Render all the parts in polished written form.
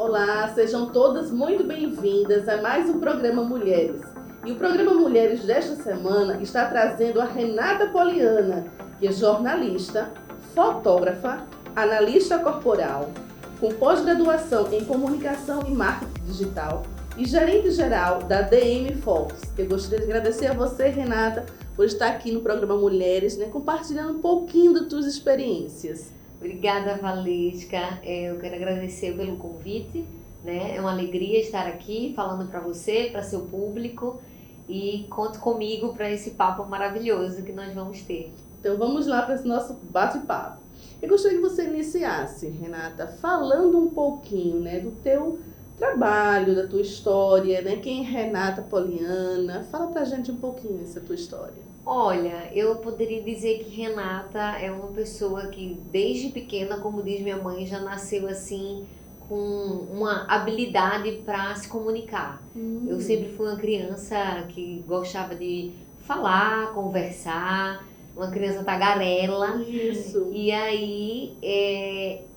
Olá, sejam todas muito bem-vindas a mais um programa Mulheres. E o programa Mulheres desta semana está trazendo a Renata Poliana, que é jornalista, fotógrafa, analista corporal, com pós-graduação em comunicação e marketing digital e gerente geral da DM Fox. Eu gostaria de agradecer a você, Renata, por estar aqui no programa Mulheres, compartilhando um pouquinho das suas experiências. Obrigada, Valesca. Eu quero agradecer pelo convite, né? É uma alegria estar aqui falando para você, para seu público, e conte comigo para esse papo maravilhoso que nós vamos ter. Então vamos lá para esse nosso bate-papo. Eu gostaria que você iniciasse, Renata, falando um pouquinho, do teu trabalho, da tua história, Quem é Renata Poliana? Fala pra gente um pouquinho essa tua história. Olha, eu poderia dizer que Renata é uma pessoa que desde pequena, como diz minha mãe, já nasceu assim com uma habilidade para se comunicar. Eu sempre fui uma criança que gostava de falar, conversar, uma criança tagarela. Isso. E aí,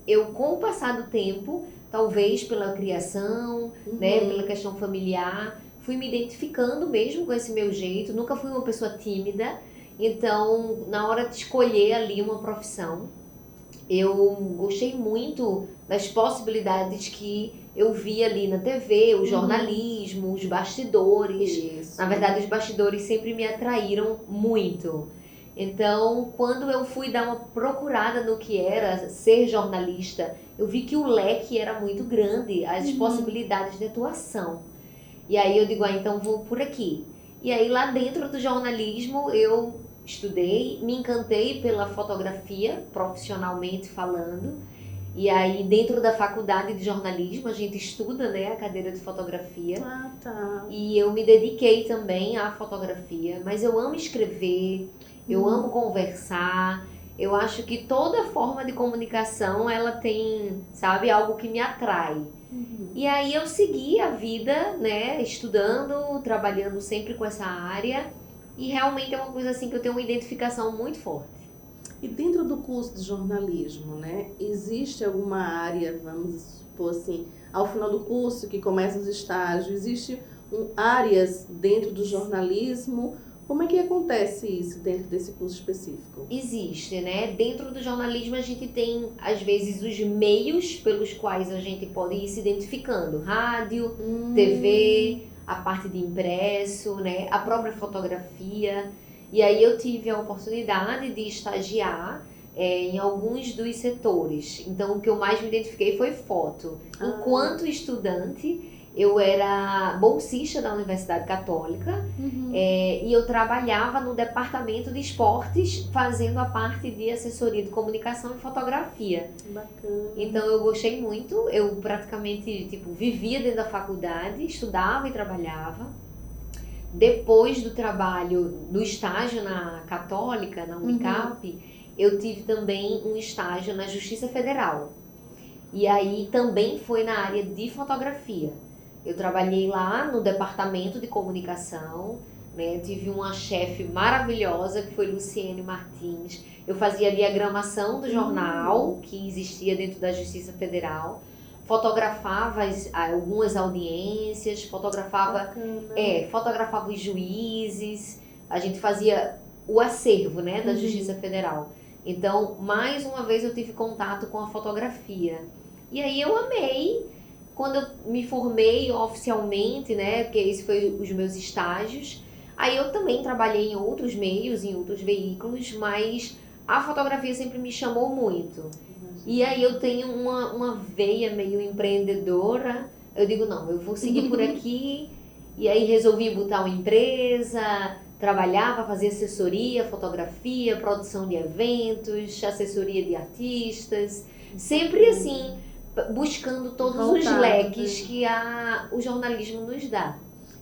eu com o passar do tempo, talvez pela criação, pela questão familiar, fui me identificando mesmo com esse meu jeito. Nunca fui uma pessoa tímida, então na hora de escolher ali uma profissão, eu gostei muito das possibilidades que eu vi ali na TV, o jornalismo, os bastidores. Isso. Na verdade, os bastidores sempre me atraíram muito. Então, quando eu fui dar uma procurada no que era ser jornalista, eu vi que o leque era muito grande, as possibilidades de atuação. E aí eu digo, então vou por aqui. E aí lá dentro do jornalismo eu estudei, me encantei pela fotografia, profissionalmente falando. E aí dentro da faculdade de jornalismo a gente estuda, a cadeira de fotografia. Ah, tá. E eu me dediquei também à fotografia, mas eu amo escrever, eu amo conversar. Eu acho que toda forma de comunicação, ela tem, algo que me atrai. E aí eu segui a vida, estudando, trabalhando sempre com essa área. E realmente é uma coisa assim que eu tenho uma identificação muito forte. E dentro do curso de jornalismo, existe alguma área, vamos supor assim, ao final do curso que começa os estágios, existe áreas dentro do jornalismo? Como é que acontece isso dentro desse curso específico? Existe, Dentro do jornalismo a gente tem, às vezes, os meios pelos quais a gente pode ir se identificando. Rádio, TV, a parte de impresso, a própria fotografia. E aí eu tive a oportunidade de estagiar em alguns dos setores. Então, o que eu mais me identifiquei foi foto. Enquanto estudante, eu era bolsista da Universidade Católica e eu trabalhava no departamento de esportes, fazendo a parte de assessoria de comunicação e fotografia. Bacana. Então eu gostei muito, eu praticamente vivia dentro da faculdade, estudava e trabalhava. Depois do trabalho, do estágio na Católica, na Unicap, eu tive também um estágio na Justiça Federal. E aí também foi na área de fotografia. Eu trabalhei lá no departamento de comunicação, tive uma chefe maravilhosa que foi Luciene Martins. Eu fazia a diagramação do jornal que existia dentro da Justiça Federal, fotografava algumas audiências, fotografava os juízes, a gente fazia o acervo da Justiça Federal. Então, mais uma vez eu tive contato com a fotografia. E aí eu amei. Quando eu me formei oficialmente, porque esse foi os meus estágios, aí eu também trabalhei em outros meios, em outros veículos, mas a fotografia sempre me chamou muito. E aí eu tenho uma veia meio empreendedora, eu digo, não, eu vou seguir por aqui, e aí resolvi botar uma empresa, trabalhava, fazia assessoria, fotografia, produção de eventos, assessoria de artistas, sempre assim, buscando todos os leques que o jornalismo nos dá.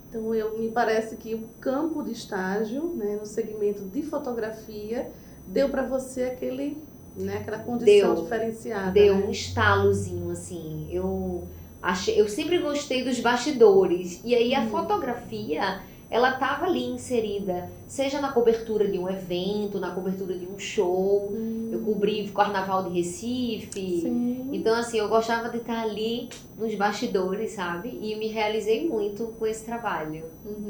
Então, me parece que o campo de estágio, no segmento de fotografia, deu para você aquela condição diferenciada. Deu um estalozinho, Eu sempre gostei dos bastidores. E aí a fotografia, ela estava ali inserida, seja na cobertura de um evento, na cobertura de um show. Eu cobri o Carnaval de Recife. Sim. Então, assim, eu gostava de estar ali nos bastidores, sabe? E me realizei muito com esse trabalho.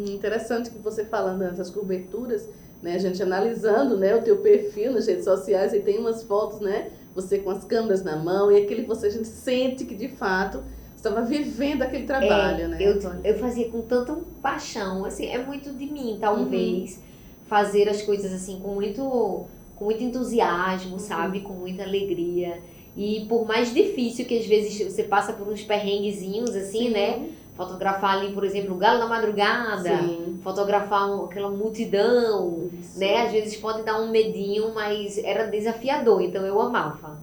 Interessante que você falando dessas coberturas, né? A gente analisando, né, o teu perfil nas redes sociais e tem umas fotos, né? Você com as câmeras na mão e aquele que a gente sente que de fato estava vivendo aquele trabalho, né? Eu fazia com tanta paixão, assim, é muito de mim, talvez, fazer as coisas assim com muito entusiasmo, sabe? Com muita alegria. E por mais difícil que às vezes você passa por uns perrenguezinhos, assim, né? Fotografar ali, por exemplo, o Galo da Madrugada, fotografar aquela multidão, Isso. né? Às vezes pode dar um medinho, mas era desafiador, então eu amava.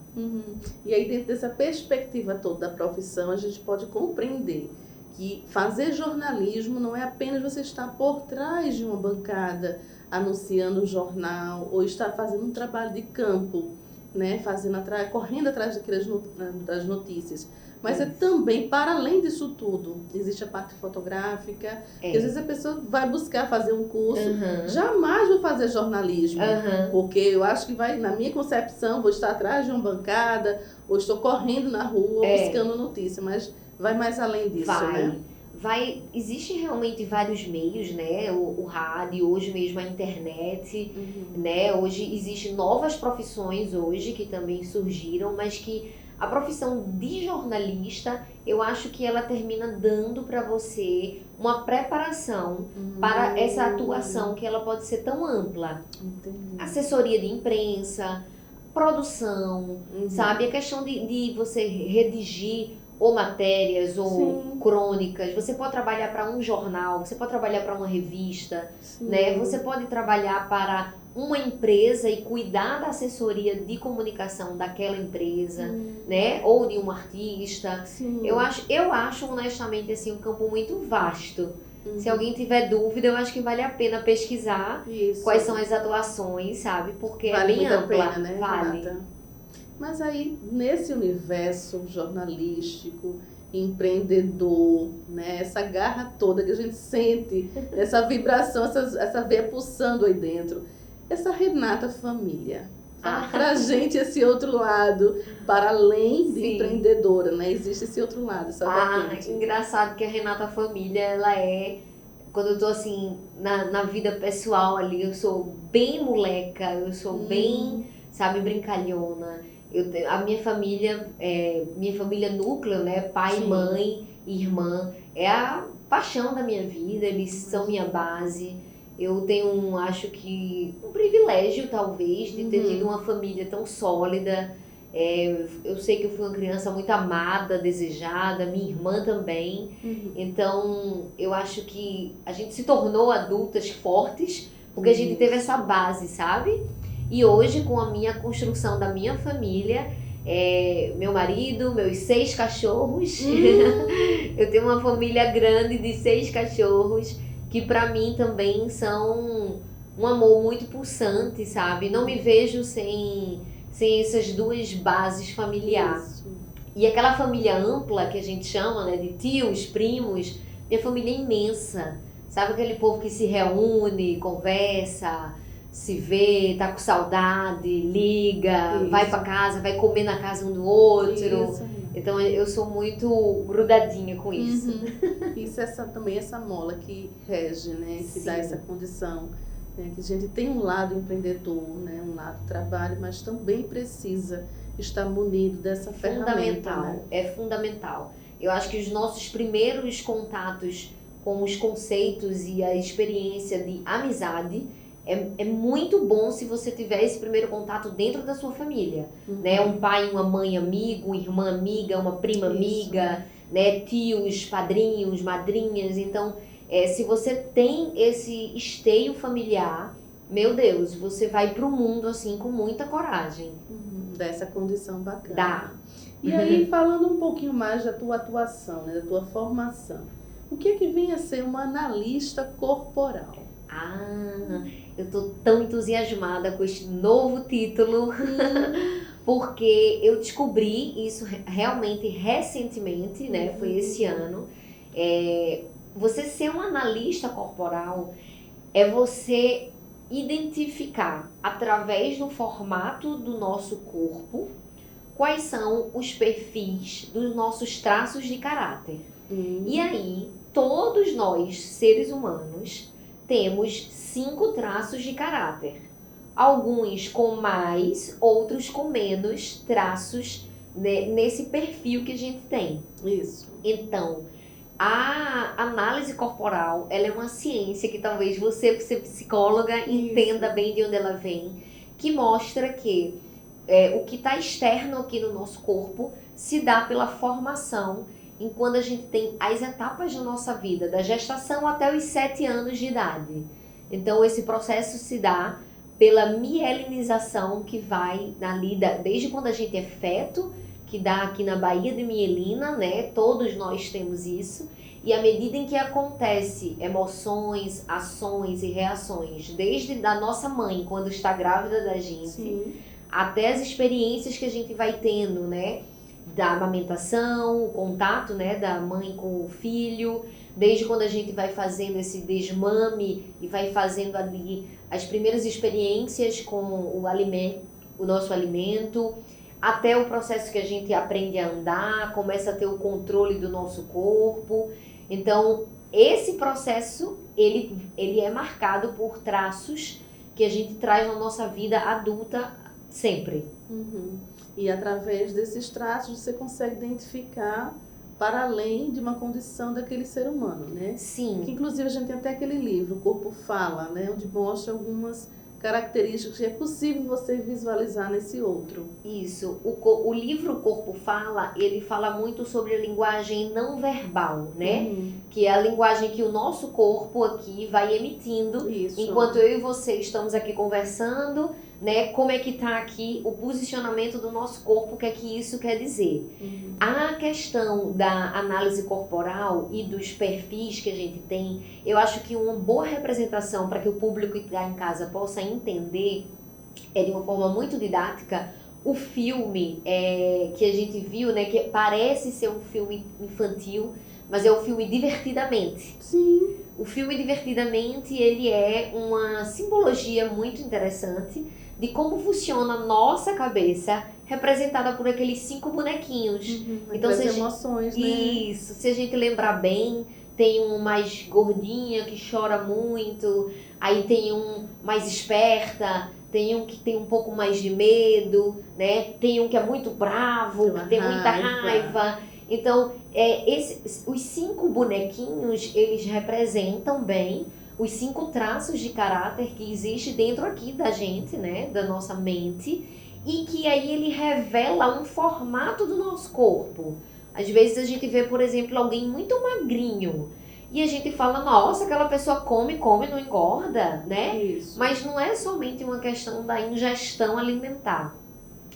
E aí, dentro dessa perspectiva toda da profissão, a gente pode compreender que fazer jornalismo não é apenas você estar por trás de uma bancada anunciando um jornal ou estar fazendo um trabalho de campo, né, correndo atrás das notícias. Mas é também, para além disso tudo, existe a parte fotográfica, que às vezes a pessoa vai buscar fazer um curso, jamais vou fazer jornalismo, porque eu acho que na minha concepção, vou estar atrás de uma bancada, ou estou correndo na rua buscando notícia, mas vai mais além disso, né? Existem realmente vários meios, né? O rádio, hoje mesmo a internet, né? Hoje existem novas profissões hoje que também surgiram, mas que a profissão de jornalista, eu acho que ela termina dando para você uma preparação para essa atuação, que ela pode ser tão ampla. Assessoria de imprensa, produção, sabe? A questão de você redigir ou matérias, ou crônicas. Você pode trabalhar para um jornal, você pode trabalhar para uma revista, né? Você pode trabalhar para uma empresa e cuidar da assessoria de comunicação daquela empresa, né? Ou de um artista. Eu acho honestamente assim um campo muito vasto. Se alguém tiver dúvida, eu acho que vale a pena pesquisar quais são as atuações, sabe? Porque vale é bem muito ampla. a pena, né, vale. Renata? Mas aí, nesse universo jornalístico, empreendedor, né, essa garra toda que a gente sente, essa vibração, essa veia pulsando aí dentro, essa Renata família, fala pra gente esse outro lado, para além de empreendedora, né, existe esse outro lado, essa vertente. Engraçado que a Renata família, ela é... Quando eu tô assim, na vida pessoal ali, eu sou bem moleca, eu sou bem, sabe, brincalhona. A minha família núcleo, né? Pai, mãe, irmã, é a paixão da minha vida, eles são minha base. Eu tenho, acho que, um privilégio, talvez, de ter tido uma família tão sólida. Eu sei que eu fui uma criança muito amada, desejada, minha irmã também. Então, eu acho que a gente se tornou adultas fortes, porque a gente teve essa base, sabe? E hoje, com a minha construção da minha família, meu marido, meus 6 cachorros, eu tenho uma família grande de 6 cachorros, que para mim também são um amor muito pulsante, sabe? Não me vejo sem essas duas bases familiares. E aquela família ampla que a gente chama, né, de tios, primos, minha família é imensa. Sabe aquele povo que se reúne, conversa, se vê, tá com saudade, liga, vai pra casa, vai comer na casa um do outro. Então eu sou muito grudadinha com isso. Isso é também essa mola que rege, né? Que dá essa condição. Né? Que a gente tem um lado empreendedor, né? Um lado trabalho, mas também precisa estar munido dessa ferramenta. Né? É fundamental. Eu acho que os nossos primeiros contatos com os conceitos e a experiência de amizade é muito bom se você tiver esse primeiro contato dentro da sua família, né? Um pai, uma mãe amigo, uma irmã amiga, uma prima amiga, né? Tios, padrinhos, madrinhas. Então, se você tem esse esteio familiar, meu Deus, você vai pro mundo assim com muita coragem. Dessa condição bacana. Dá. E aí, falando um pouquinho mais da tua atuação, né? Da tua formação, o que é que vem a ser uma analista corporal? Eu tô tão entusiasmada com este novo título, porque eu descobri isso realmente recentemente, né? Foi esse ano. você ser um analista corporal é você identificar, através do formato do nosso corpo, quais são os perfis dos nossos traços de caráter. E aí, todos nós, seres humanos, temos 5 traços de caráter. Alguns com mais, outros com menos traços nesse perfil que a gente tem. Isso. Então, a análise corporal, ela é uma ciência que talvez você, por ser psicóloga, entenda bem de onde ela vem, que mostra que o que está externo aqui no nosso corpo se dá pela formação em quando a gente tem as etapas da nossa vida, da gestação até os 7 anos de idade. Então, esse processo se dá pela mielinização que vai ali, desde quando a gente é feto, que dá aqui na baía de mielina, né? Todos nós temos isso. E à medida em que acontece emoções, ações e reações, desde da nossa mãe, quando está grávida da gente, Sim. até as experiências que a gente vai tendo, né? Da amamentação, o contato, né, da mãe com o filho, desde quando a gente vai fazendo esse desmame e vai fazendo ali as primeiras experiências com o alimento, o nosso alimento, até o processo que a gente aprende a andar, começa a ter o controle do nosso corpo. Então, esse processo, ele é marcado por traços que a gente traz na nossa vida adulta sempre. E através desses traços você consegue identificar para além de uma condição daquele ser humano, né? Sim. Que inclusive a gente tem até aquele livro, O Corpo Fala, né? Onde mostra algumas características que é possível você visualizar nesse outro. Isso. O livro O Corpo Fala, ele fala muito sobre a linguagem não verbal, né? Que é a linguagem que o nosso corpo aqui vai emitindo. Isso. Enquanto eu e você estamos aqui conversando, né? Como é que tá aqui o posicionamento do nosso corpo, o que é que isso quer dizer? A questão da análise corporal e dos perfis que a gente tem, eu acho que uma boa representação para que o público que está em casa possa entender, de uma forma muito didática, o filme que a gente viu, né, que parece ser um filme infantil, mas é o filme Divertidamente. Sim. O filme Divertidamente, ele é uma simbologia muito interessante de como funciona a nossa cabeça, representada por aqueles 5 bonequinhos. Então, as emoções, né? Isso, se a gente lembrar bem, tem um mais gordinha que chora muito, aí tem um mais esperta, tem um que tem um pouco mais de medo, né? Tem um que é muito bravo, que tem muita raiva. Então, os 5 bonequinhos, eles representam bem os 5 traços de caráter que existem dentro aqui da gente, né? Da nossa mente, e que aí ele revela um formato do nosso corpo. Às vezes a gente vê, por exemplo, alguém muito magrinho e a gente fala, nossa, aquela pessoa come, não engorda, né? Isso. Mas não é somente uma questão da ingestão alimentar.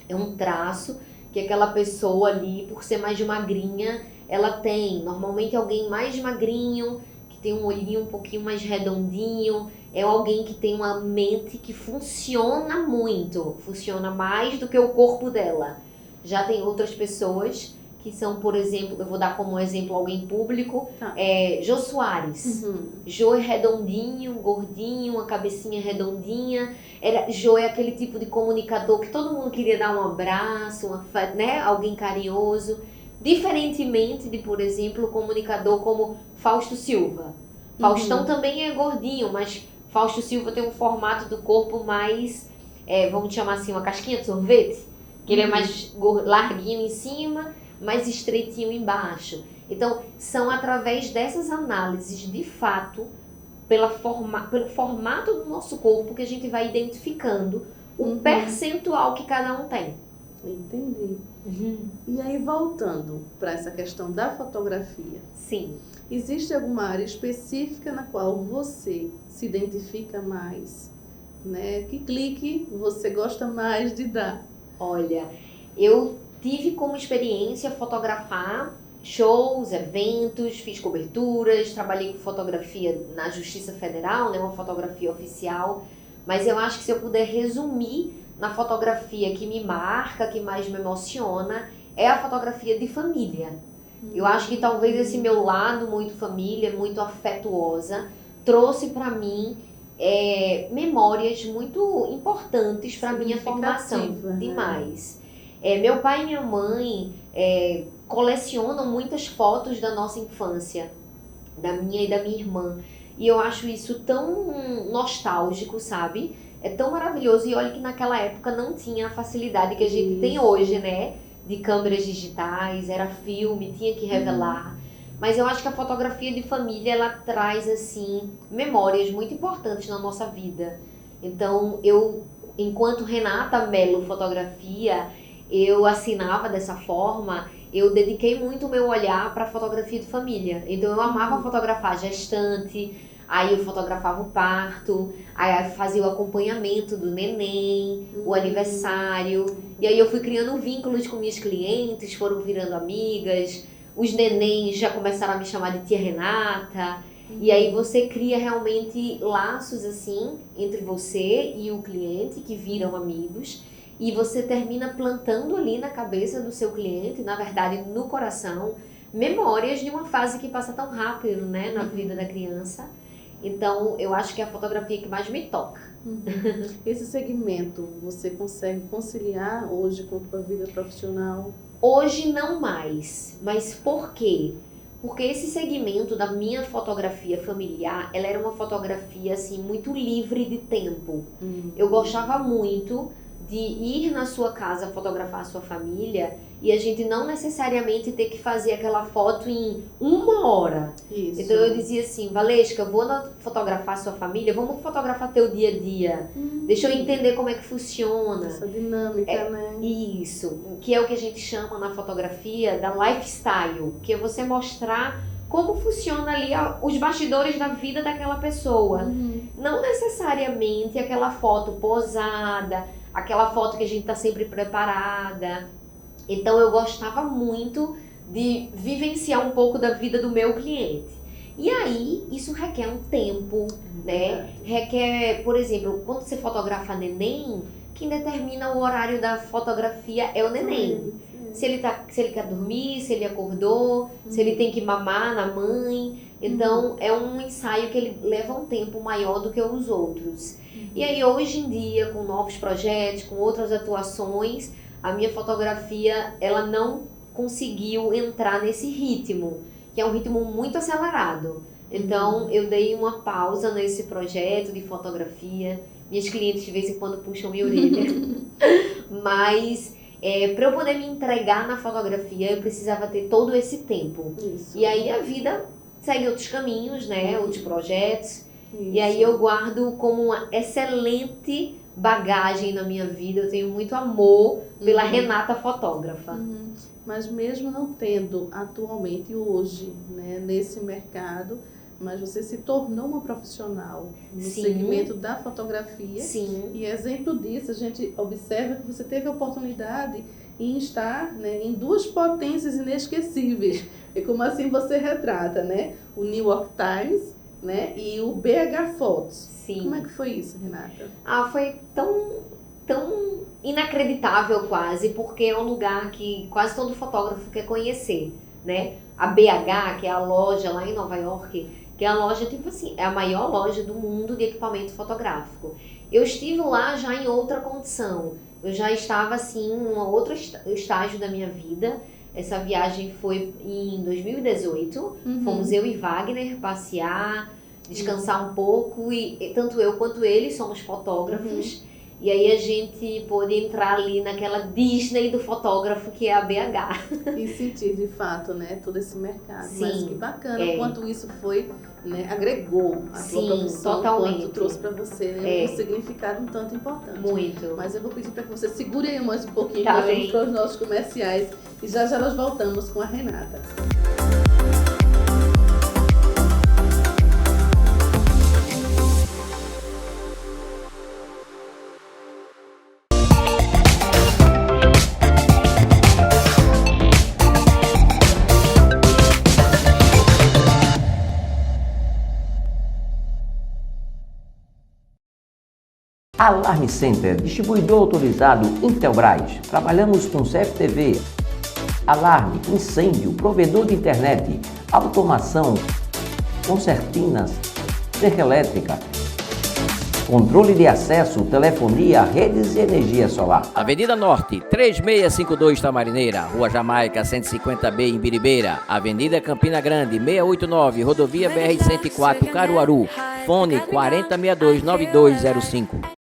É um traço que aquela pessoa ali, por ser mais magrinha, ela tem. Normalmente alguém mais magrinho, que tem um olhinho um pouquinho mais redondinho, é alguém que tem uma mente que funciona muito, funciona mais do que o corpo dela. Já tem outras pessoas que são, por exemplo, eu vou dar como exemplo alguém público, Jô Soares. Jô é redondinho, gordinho, uma cabecinha redondinha. Jô é aquele tipo de comunicador que todo mundo queria dar um abraço, né? Alguém carinhoso. Diferentemente de, por exemplo, um comunicador como Fausto Silva. Faustão também é gordinho, mas Fausto Silva tem um formato do corpo mais, vamos chamar assim, uma casquinha de sorvete. Que ele é mais larguinho em cima, mais estreitinho embaixo. Então, são através dessas análises, de fato, pelo formato do nosso corpo, que a gente vai identificando o percentual que cada um tem. Entendi. E aí, voltando para essa questão da fotografia. Sim. Existe alguma área específica na qual você se identifica mais, né? Que clique você gosta mais de dar? Olha, eu tive como experiência fotografar shows, eventos, fiz coberturas, trabalhei com fotografia na Justiça Federal, né, uma fotografia oficial, mas eu acho que se eu puder resumir na fotografia que me marca, que mais me emociona, é a fotografia de família. Eu acho que talvez esse meu lado muito família, muito afetuosa, trouxe para mim memórias muito importantes para minha formação, Significativa, né? demais. Meu pai e minha mãe colecionam muitas fotos da nossa infância, da minha e da minha irmã. E eu acho isso tão nostálgico, sabe? É tão maravilhoso. E olha que naquela época não tinha a facilidade que a gente tem hoje, né? De câmeras digitais, era filme, tinha que revelar. Mas eu acho que a fotografia de família, ela traz, assim, memórias muito importantes na nossa vida. Então, eu, enquanto Renata Mello Fotografia, eu assinava dessa forma, eu dediquei muito o meu olhar para a fotografia de família. Então, eu amava fotografar gestante, aí eu fotografava o parto, aí eu fazia o acompanhamento do neném, o aniversário. E aí eu fui criando vínculos com minhas clientes, foram virando amigas. Os nenéns já começaram a me chamar de tia Renata. E aí você cria realmente laços assim entre você e o cliente que viram amigos. E você termina plantando ali na cabeça do seu cliente, na verdade no coração, memórias de uma fase que passa tão rápido, né, na vida da criança. Então eu acho que é a fotografia que mais me toca. Esse segmento, você consegue conciliar hoje com a sua vida profissional? Hoje não mais, mas por quê? Porque esse segmento da minha fotografia familiar, ela era uma fotografia assim muito livre de tempo. Eu gostava muito de ir na sua casa fotografar a sua família e a gente não necessariamente ter que fazer aquela foto em 1 hora. Isso. Então eu dizia assim, Valesca, vou fotografar a sua família, vamos fotografar teu dia a dia. Deixa eu entender como é que funciona. Essa dinâmica, né? Isso, que é o que a gente chama na fotografia da lifestyle, que é você mostrar como funciona ali os bastidores da vida daquela pessoa. Não necessariamente aquela foto posada, aquela foto que a gente está sempre preparada. Então eu gostava muito de vivenciar um pouco da vida do meu cliente. E aí, isso requer um tempo, né? Requer, por exemplo, quando você fotografa neném, quem determina o horário da fotografia é o neném. Se ele quer dormir, se ele acordou, se ele tem que mamar na mãe. Então, é um ensaio que ele leva um tempo maior do que os outros. E aí, hoje em dia, com novos projetos, com outras atuações, a minha fotografia, ela não conseguiu entrar nesse ritmo, que é um ritmo muito acelerado. Então, eu dei uma pausa nesse projeto de fotografia. Minhas clientes, de vez em quando, puxam minha orelha. Mas, para eu poder me entregar na fotografia, eu precisava ter todo esse tempo. Isso. E aí, a vida segue outros caminhos, né? Outros projetos. E aí, eu guardo como uma excelente bagagem na minha vida. Eu tenho muito amor pela Renata fotógrafa. Mas mesmo não tendo atualmente hoje, né, nesse mercado, mas você se tornou uma profissional no segmento da fotografia. Sim. E exemplo disso, a gente observa que você teve a oportunidade em estar, né, em duas potências inesquecíveis. E como assim você retrata, né? O New York Times, né, e o BH Photos. Sim. Como é que foi isso, Renata? Foi tão inacreditável quase, porque é um lugar que quase todo fotógrafo quer conhecer, né? A BH, que é a loja lá em Nova York, que é a loja, tipo assim, é a maior loja do mundo de equipamento fotográfico. Eu estive lá já em outra condição. Eu já estava, assim, em um outro estágio da minha vida. Essa viagem foi em 2018. Fomos eu e Wagner passear, descansar um pouco. E tanto eu quanto ele somos fotógrafos. E aí a gente pôde entrar ali naquela Disney do fotógrafo que é a BH. E sentir de fato, né, todo esse mercado. Sim, mas que bacana quanto isso foi, né, agregou a sua profissão, totalmente. quanto trouxe para você, né, um significado um tanto importante. Muito. Mas eu vou pedir para que você segure aí mais um pouquinho Tá para os nossos comerciais e já nós voltamos com a Renata. Alarme Center, distribuidor autorizado Intelbras. Trabalhamos com CFTV, alarme, incêndio, provedor de internet, automação, concertinas, cerca elétrica, controle de acesso, telefonia, redes e energia solar. Avenida Norte, 3652 Tamarineira, Rua Jamaica, 150B em Biribeira. Avenida Campina Grande, 689, Rodovia BR-104, Caruaru. Fone 4062-9205.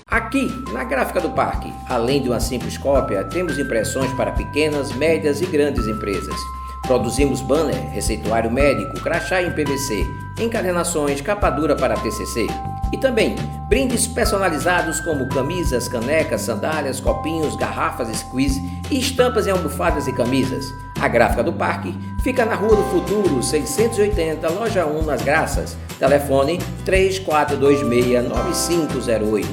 Aqui, na Gráfica do Parque, além de uma simples cópia, temos impressões para pequenas, médias e grandes empresas. Produzimos banner, receituário médico, crachá em PVC, encadernações, capa dura para TCC. E também brindes personalizados como camisas, canecas, sandálias, copinhos, garrafas, squeeze e estampas em almofadas e camisas. A Gráfica do Parque fica na Rua do Futuro, 680, Loja 1, nas Graças. Telefone 3426-9508.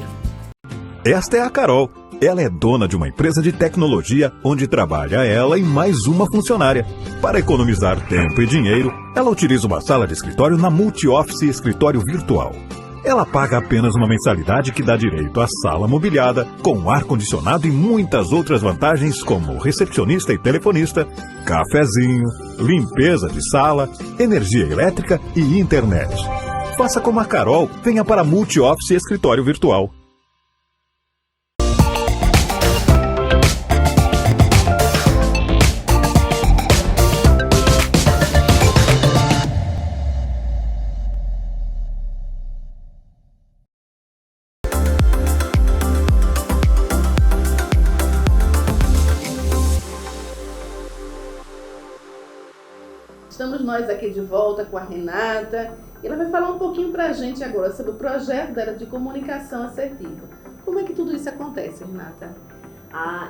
Esta é a Carol. Ela é dona de uma empresa de tecnologia onde trabalha ela e mais uma funcionária. Para economizar tempo e dinheiro, ela utiliza uma sala de escritório na Multi-Office Escritório Virtual. Ela paga apenas uma mensalidade que dá direito à sala mobiliada, com ar-condicionado e muitas outras vantagens como recepcionista e telefonista, cafezinho, limpeza de sala, energia elétrica e internet. Faça como a Carol, venha para a Multi-Office Escritório Virtual. Estamos nós aqui de volta com a Renata e ela vai falar um pouquinho para a gente agora sobre o projeto dela de comunicação assertiva. Como é que tudo isso acontece, Renata?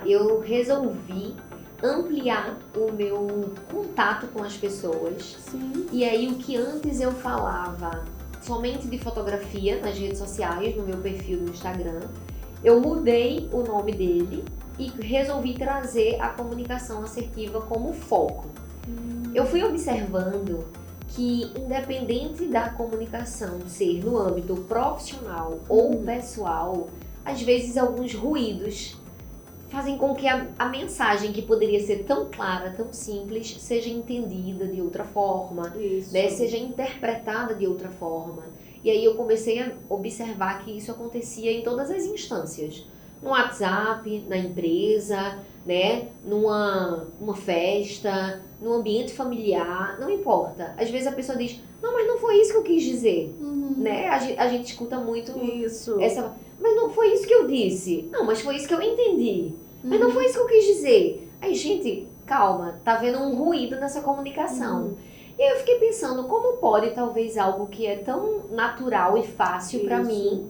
Eu resolvi ampliar o meu contato com as pessoas. Sim. E aí o que antes eu falava somente de fotografia nas redes sociais, no meu perfil do Instagram, eu mudei o nome dele e resolvi trazer a comunicação assertiva como foco. Eu fui observando que, independente da comunicação ser no âmbito profissional ou pessoal, às vezes alguns ruídos fazem com que a mensagem, que poderia ser tão clara, tão simples, seja entendida de outra forma, né? Seja interpretada de outra forma. E aí eu comecei a observar que isso acontecia em todas as instâncias. No WhatsApp, na empresa, né? Numa festa, no ambiente familiar, não importa. Às vezes a pessoa diz, não, mas não foi isso que eu quis dizer. Né? A gente escuta muito isso. Mas não foi isso que eu disse. Não, mas foi isso que eu entendi. Mas não foi isso que eu quis dizer. Aí, gente, calma, tá vendo um ruído nessa comunicação. E aí eu fiquei pensando, como pode talvez algo que é tão natural e fácil para mim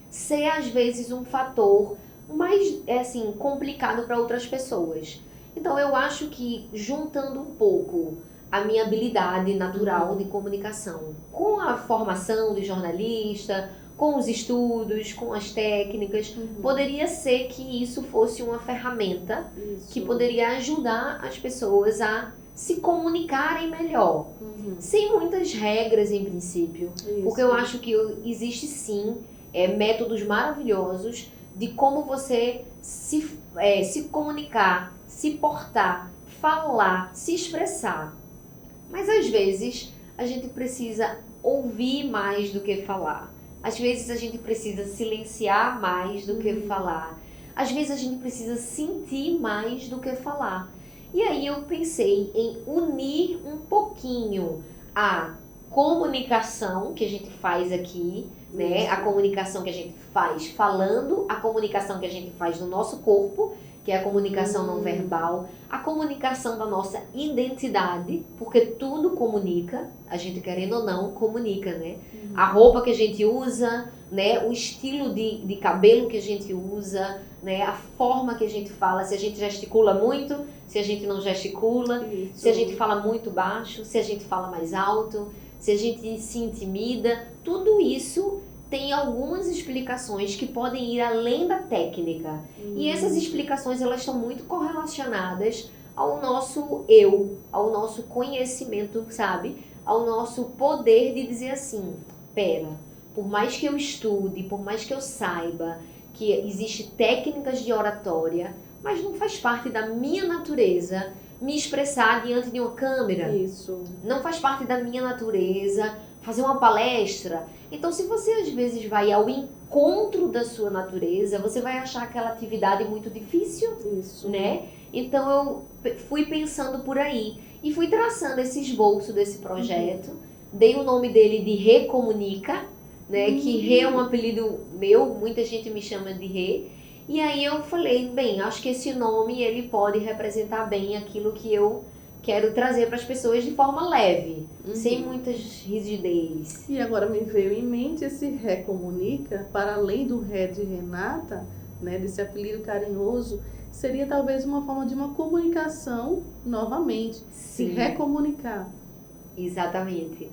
ser às vezes um fator mais assim complicado para outras pessoas. Então eu acho que juntando um pouco a minha habilidade natural de comunicação com a formação de jornalista, com os estudos, com as técnicas, poderia ser que isso fosse uma ferramenta que poderia ajudar as pessoas a se comunicarem melhor, sem muitas regras em princípio, porque eu acho que existe sim métodos maravilhosos de como você se comunicar, se portar, falar, se expressar. Mas às vezes a gente precisa ouvir mais do que falar. Às vezes a gente precisa silenciar mais do que falar. Às vezes a gente precisa sentir mais do que falar. E aí eu pensei em unir um pouquinho a comunicação que a gente faz aqui, né? A comunicação que a gente faz falando, a comunicação que a gente faz no nosso corpo, que é a comunicação não verbal, a comunicação da nossa identidade, porque tudo comunica, a gente querendo ou não comunica, né? A roupa que a gente usa, né? O estilo de cabelo que a gente usa, né? A forma que a gente fala, se a gente gesticula muito, se a gente não gesticula, Isso. se a gente fala muito baixo, se a gente fala mais alto, se a gente se intimida, tudo isso tem algumas explicações que podem ir além da técnica. E essas explicações, elas estão muito correlacionadas ao nosso eu, ao nosso conhecimento, sabe? Ao nosso poder de dizer assim, pera, por mais que eu estude, por mais que eu saiba que existem técnicas de oratória, mas não faz parte da minha natureza me expressar diante de uma câmera. Isso. Não faz parte da minha natureza fazer uma palestra. Então, se você às vezes vai ao encontro da sua natureza, você vai achar aquela atividade muito difícil, Isso. né? Então, eu fui pensando por aí e fui traçando esse esboço desse projeto. Dei o nome dele de Recomunica, né? Que Rê é um apelido meu, muita gente me chama de Rê. E aí eu falei, bem, acho que esse nome ele pode representar bem aquilo que eu quero trazer para as pessoas de forma leve, sem muitas rigidez. E agora me veio em mente esse Recomunica, para além do Ré de Renata, né, desse apelido carinhoso, seria talvez uma forma de uma comunicação novamente, se Sim. recomunicar. Exatamente.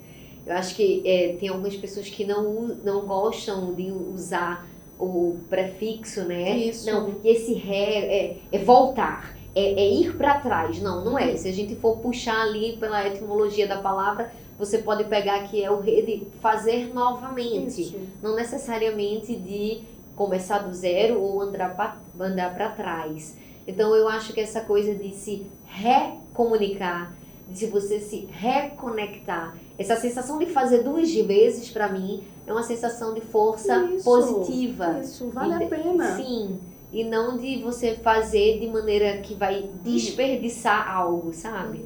Eu acho que tem algumas pessoas que não gostam de usar o prefixo, né? Isso. Não, esse ré é voltar, é ir para trás. Não é. Se a gente for puxar ali pela etimologia da palavra, você pode pegar que é o ré de fazer novamente. Isso. Não necessariamente de começar do zero ou andar para trás. Então eu acho que essa coisa de se recomunicar, de você se reconectar, essa sensação de fazer 2 vezes, para mim, é uma sensação de força Isso, positiva. Isso, vale a pena. Sim, e não de você fazer de maneira que vai desperdiçar algo, sabe?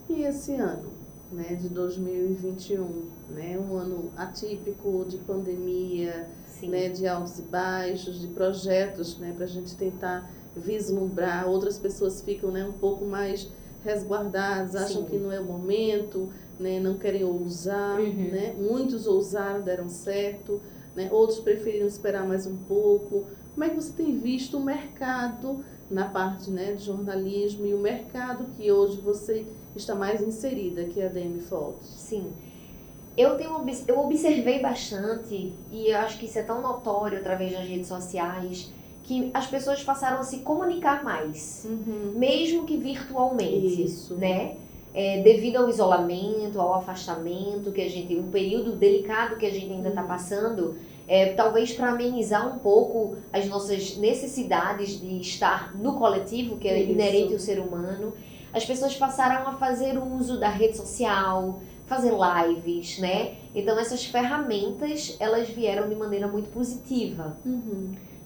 E esse ano, né, de 2021, né, um ano atípico de pandemia, Sim. né, de altos e baixos, de projetos, né, para a gente tentar vislumbrar. Outras pessoas ficam, né, um pouco mais resguardadas, acham Sim. que não é o momento, né, não querem ousar, né? Muitos ousaram, deram certo, né? Outros preferiram esperar mais um pouco. Como é que você tem visto o mercado na parte, né, de jornalismo e o mercado que hoje você está mais inserida, que é a DM Fotos? Sim. Eu observei bastante, e eu acho que isso é tão notório através das redes sociais, que as pessoas passaram a se comunicar mais, mesmo que virtualmente, Isso. né? Devido ao isolamento, ao afastamento que a gente, um período delicado que a gente ainda está passando, talvez para amenizar um pouco as nossas necessidades de estar no coletivo, que é Isso. inerente ao ser humano, as pessoas passaram a fazer uso da rede social, fazer lives, né? Então essas ferramentas, elas vieram de maneira muito positiva.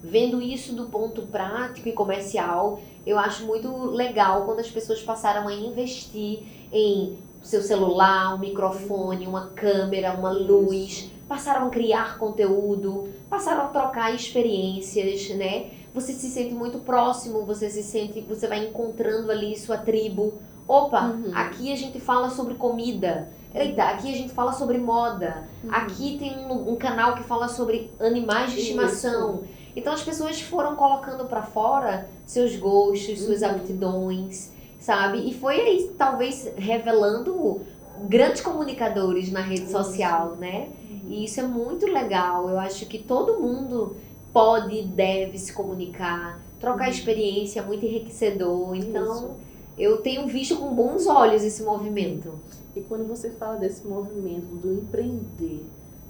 Vendo isso do ponto prático e comercial, eu acho muito legal quando as pessoas passaram a investir em seu celular, um microfone, uma câmera, uma luz, passaram a criar conteúdo, passaram a trocar experiências, né? Você se sente muito próximo, você vai encontrando ali sua tribo. Opa, aqui a gente fala sobre comida. Eita, aqui a gente fala sobre moda. Aqui tem um canal que fala sobre animais de estimação. Então as pessoas foram colocando para fora seus gostos, suas aptidões, sabe? E foi aí, talvez, revelando grandes comunicadores na rede social, né? E isso é muito legal. Eu acho que todo mundo pode e deve se comunicar, trocar experiência, é muito enriquecedor. Então, eu tenho visto com bons olhos esse movimento. E quando você fala desse movimento do empreender,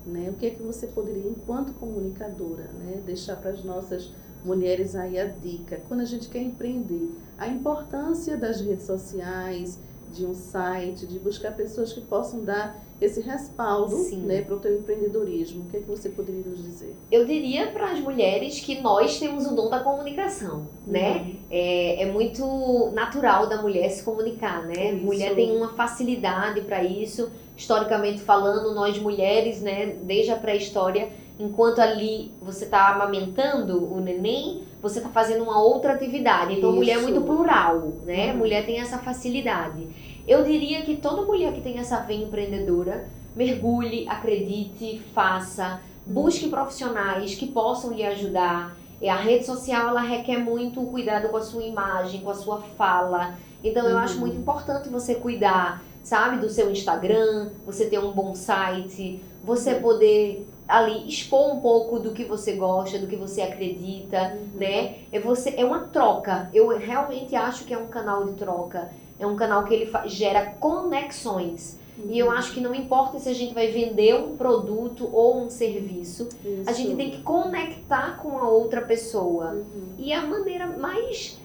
né, o que é que você poderia, enquanto comunicadora, né, deixar para as nossas mulheres aí a dica? Quando a gente quer empreender, a importância das redes sociais, de um site, de buscar pessoas que possam dar esse respaldo, né, para o teu empreendedorismo. O que é que você poderia nos dizer? Eu diria para as mulheres que nós temos o dom da comunicação, né? É muito natural da mulher se comunicar, né? A mulher tem uma facilidade para isso. Historicamente falando, nós mulheres, né, desde a pré-história, enquanto ali você está amamentando o neném, você está fazendo uma outra atividade. Então, a mulher é muito plural, né? A mulher tem essa facilidade. Eu diria que toda mulher que tem essa veia empreendedora, mergulhe, acredite, faça, busque profissionais que possam lhe ajudar. A rede social, ela requer muito cuidado com a sua imagem, com a sua fala. Então, eu acho muito importante você cuidar, sabe, do seu Instagram, você ter um bom site, você poder ali expor um pouco do que você gosta, do que você acredita, né? É uma troca. Eu realmente acho que é um canal de troca. É um canal que ele gera conexões. E eu acho que não importa se a gente vai vender um produto ou um serviço, a gente tem que conectar com a outra pessoa. E a maneira mais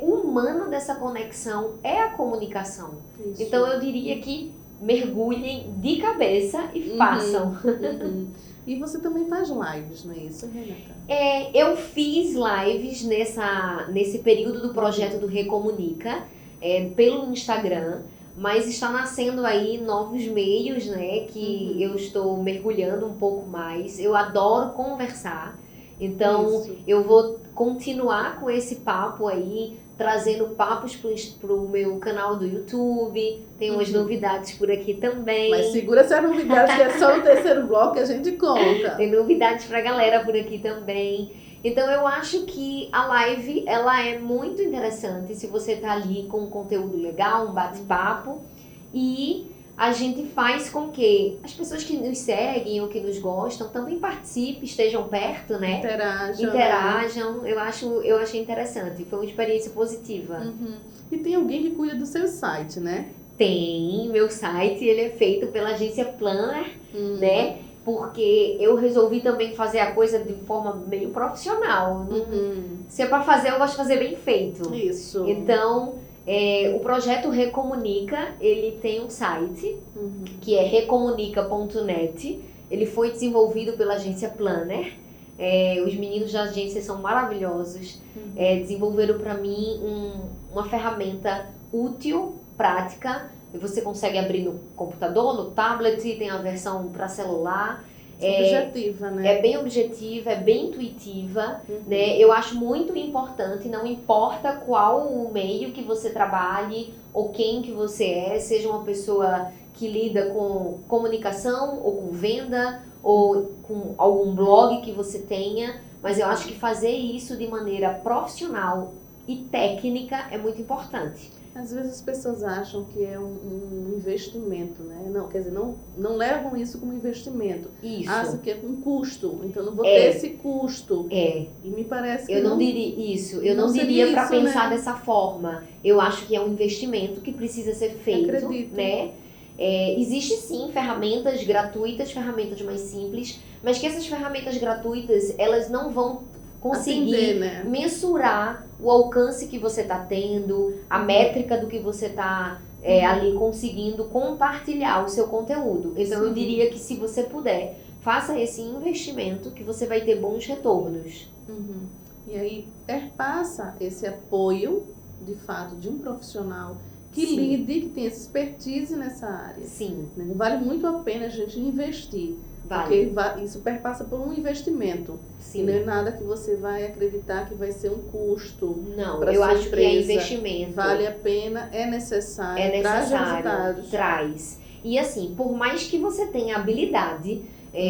humana dessa conexão é a comunicação. Então eu diria que mergulhem de cabeça e façam. E você também faz lives, não é isso, Renata? Eu fiz lives nesse período do projeto do Recomunica, pelo Instagram, mas está nascendo aí novos meios, né, que eu estou mergulhando um pouco mais. Eu adoro conversar, então eu vou continuar com esse papo aí, trazendo papos para o meu canal do YouTube. Tem umas novidades por aqui também. Mas segura essa novidade que é só no terceiro bloco que a gente conta. Tem novidades para a galera por aqui também. Então eu acho que a live, ela é muito interessante se você tá ali com um conteúdo legal, um bate-papo, e a gente faz com que as pessoas que nos seguem ou que nos gostam também participem, estejam perto, né? Interajam. Né? Eu achei interessante, foi uma experiência positiva. E tem alguém que cuida do seu site, né? Tem, meu site, ele é feito pela agência Planner, né? Porque eu resolvi também fazer a coisa de forma meio profissional. Se é para fazer, eu gosto de fazer bem feito. Isso. Então, o projeto Recomunica, ele tem um site, que é recomunica.net. Ele foi desenvolvido pela agência Planner. Os meninos da agência são maravilhosos. Desenvolveram para mim uma ferramenta útil, prática. Você consegue abrir no computador, no tablet, tem a versão para celular. Objetiva, né? É bem objetiva, é bem intuitiva, né? Eu acho muito importante, não importa qual o meio que você trabalhe ou quem que você seja uma pessoa que lida com comunicação ou com venda ou com algum blog que você tenha, mas eu acho que fazer isso de maneira profissional e técnica é muito importante. Às vezes as pessoas acham que é um investimento, né? Não, quer dizer, não levam isso como investimento. Isso. Acham que é um custo, então não vou ter esse custo. E me parece que eu não diria isso. Eu não diria para pensar dessa forma. Eu acho que é um investimento que precisa ser feito, acredito. Né? Existe sim ferramentas gratuitas, ferramentas mais simples, mas que essas ferramentas gratuitas, elas não vão conseguir mensurar o alcance que você está tendo, a métrica do que você está ali conseguindo compartilhar o seu conteúdo. Então eu diria que se você puder, faça esse investimento que você vai ter bons retornos. E aí perpassa esse apoio, de fato, de um profissional que lide, que tenha essa expertise nessa área. Sim. Vale muito a pena a gente investir. Vale. Porque isso perpassa por um investimento. Sim. E não é nada que você vai acreditar que vai ser um custo. Não, eu acho que é investimento. Vale a pena, é necessário, traz resultados. Traz. E assim, por mais que você tenha habilidade,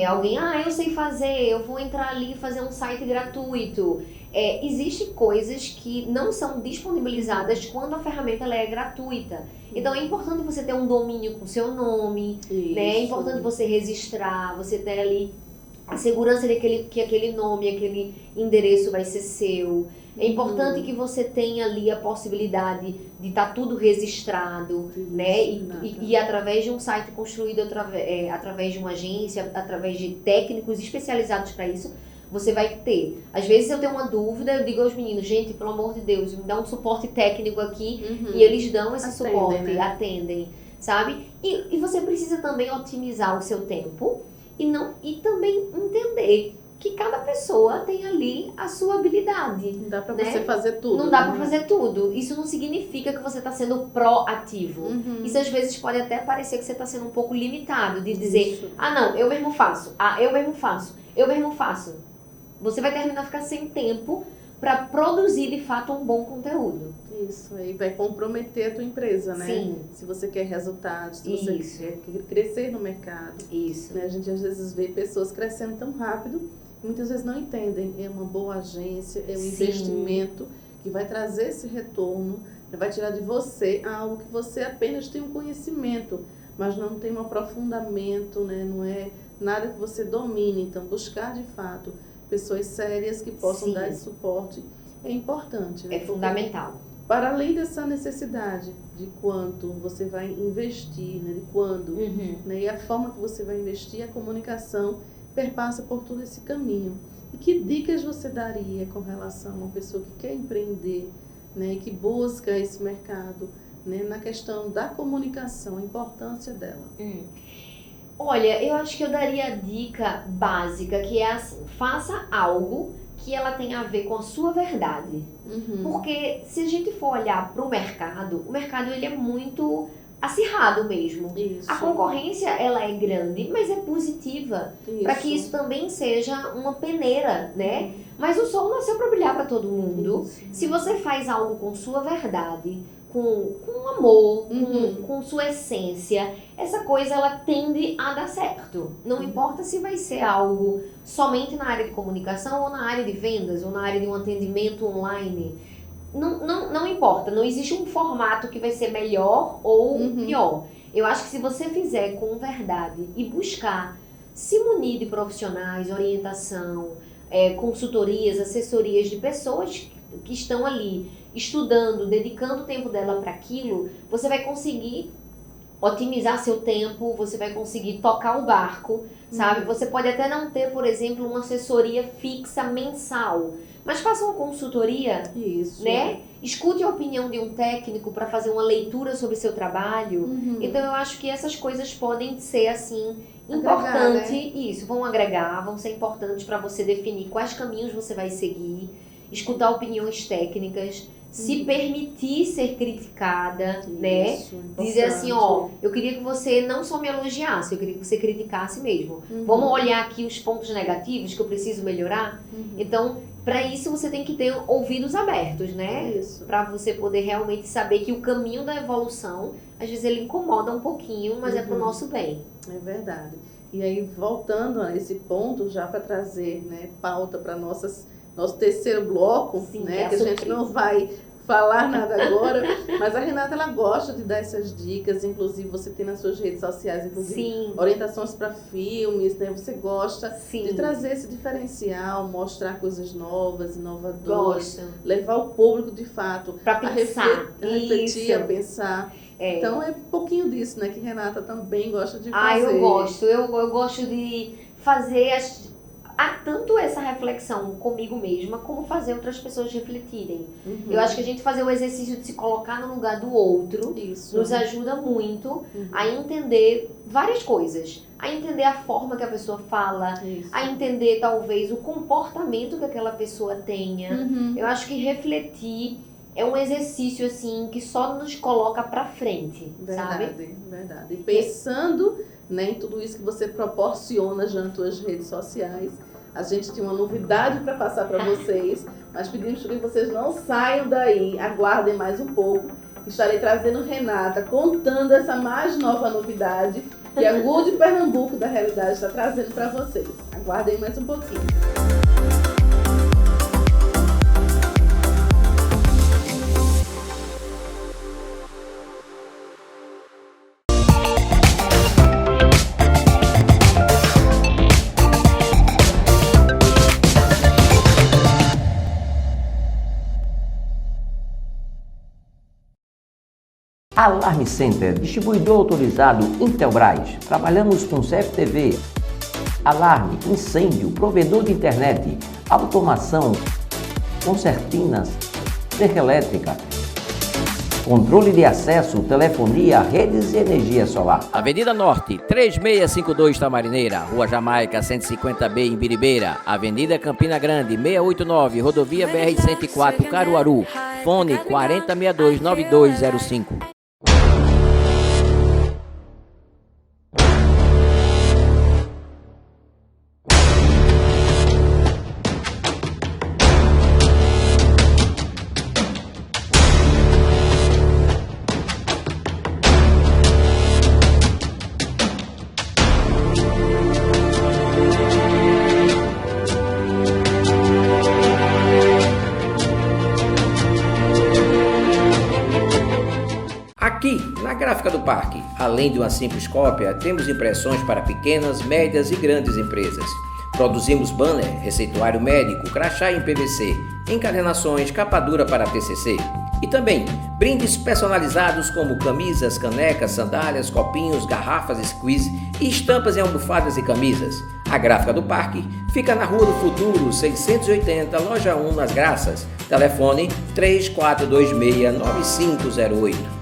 alguém, eu sei fazer, eu vou entrar ali e fazer um site gratuito. Existem coisas que não são disponibilizadas quando a ferramenta ela é gratuita. Então é importante você ter um domínio com seu nome, né? É importante você registrar, você ter ali a segurança de que aquele nome, aquele endereço vai ser seu. É importante que você tenha ali a possibilidade de estar tudo registrado, né? E através de um site construído através de uma agência, através de técnicos especializados para isso, você vai ter. Às vezes eu tenho uma dúvida, eu digo aos meninos, gente, pelo amor de Deus, me dá um suporte técnico aqui, e eles dão esse suporte, né? Atendem, sabe? E você precisa também otimizar o seu tempo e também entender que cada pessoa tem ali a sua habilidade. Não dá pra você fazer tudo. Não dá pra fazer tudo. Isso não significa que você tá sendo proativo. Isso às vezes pode até parecer que você tá sendo um pouco limitado, de dizer, não, eu mesmo faço, eu mesmo faço. Você vai terminar a ficar sem tempo para produzir de fato um bom conteúdo. Isso, aí vai comprometer a tua empresa, né? Sim. Se você quer resultados, se você quer crescer no mercado. Isso. Né? A gente às vezes vê pessoas crescendo tão rápido muitas vezes não entendem. É uma boa agência, é um Sim. investimento que vai trazer esse retorno, vai tirar de você algo que você apenas tem um conhecimento, mas não tem um aprofundamento, né? Não é nada que você domine. Então, buscar de fato pessoas sérias que possam Sim. dar esse suporte é importante. Né? É fundamental. Para além dessa necessidade de quanto você vai investir, né? De quando, né? E a forma que você vai investir, a comunicação perpassa por todo esse caminho. E que dicas você daria com relação a uma pessoa que quer empreender, né? E que busca esse mercado, né? Na questão da comunicação, a importância dela? Olha, eu acho que eu daria a dica básica, que é assim, faça algo que ela tenha a ver com a sua verdade. Porque se a gente for olhar para o mercado ele é muito acirrado mesmo. Isso. A concorrência, ela é grande, mas é positiva, para que isso também seja uma peneira, né? Mas o sol nasceu para brilhar para todo mundo. Isso. Se você faz algo com sua verdade, com amor, com sua essência, essa coisa ela tende a dar certo. Não importa se vai ser algo somente na área de comunicação ou na área de vendas ou na área de um atendimento online. Não importa, não existe um formato que vai ser melhor ou pior. Eu acho que se você fizer com verdade e buscar se munir de profissionais, orientação, consultorias, assessorias de pessoas que estão ali estudando, dedicando o tempo dela para aquilo, você vai conseguir otimizar seu tempo, você vai conseguir tocar o barco, sabe? Você pode até não ter, por exemplo, uma assessoria fixa mensal, mas faça uma consultoria, né? Escute a opinião de um técnico para fazer uma leitura sobre seu trabalho. Então eu acho que essas coisas podem ser assim importantes, né? Isso, vão agregar, vão ser importantes para você definir quais caminhos você vai seguir, escutar opiniões técnicas, se permitir ser criticada, né? Dizer assim, ó, eu queria que você não só me elogiasse, eu queria que você criticasse mesmo. Vamos olhar aqui os pontos negativos que eu preciso melhorar? Então, para isso você tem que ter ouvidos abertos, né? Para você poder realmente saber que o caminho da evolução, às vezes ele incomoda um pouquinho, mas é pro nosso bem. É verdade. E aí, voltando a esse ponto, já para trazer, né, pauta para nosso terceiro bloco, né, que a gente não vai falar nada agora, mas a Renata, ela gosta de dar essas dicas, inclusive você tem nas suas redes sociais, inclusive orientações para filmes, né, você gosta de trazer esse diferencial, mostrar coisas novas, inovadoras, levar o público, de fato, a refletir, a pensar. Então, é um pouquinho disso, né, que Renata também gosta de fazer. Eu gosto de fazer tanto essa reflexão comigo mesma, como fazer outras pessoas refletirem. Eu acho que a gente fazer o exercício de se colocar no lugar do outro nos ajuda muito a entender várias coisas. A entender a forma que a pessoa fala, a entender talvez o comportamento que aquela pessoa tenha. Eu acho que refletir é um exercício assim que só nos coloca pra frente, sabe? Verdade. E pensando, né, em tudo isso que você proporciona já nas suas redes sociais, a gente tinha uma novidade para passar para vocês, mas pedimos que vocês não saiam daí, aguardem mais um pouco. Estarei trazendo Renata, contando essa mais nova novidade que a Good Pernambuco da Realidade está trazendo para vocês. Aguardem mais um pouquinho. Alarme Center, distribuidor autorizado Intelbras. Trabalhamos com CFTV, alarme, incêndio, provedor de internet, automação, concertinas, cerca elétrica, controle de acesso, telefonia, redes e energia solar. Avenida Norte, 3652 Tamarineira, Rua Jamaica, 150B em Biribeira, Avenida Campina Grande, 689, Rodovia BR-104, Caruaru, fone 4062-9205. Aqui, na Gráfica do Parque, além de uma simples cópia, temos impressões para pequenas, médias e grandes empresas. Produzimos banner, receituário médico, crachá em PVC, encadernações, capa dura para TCC. E também brindes personalizados como camisas, canecas, sandálias, copinhos, garrafas, squeeze e estampas em almofadas e camisas. A Gráfica do Parque fica na Rua do Futuro, 680, Loja 1, nas Graças. Telefone 3426-9508.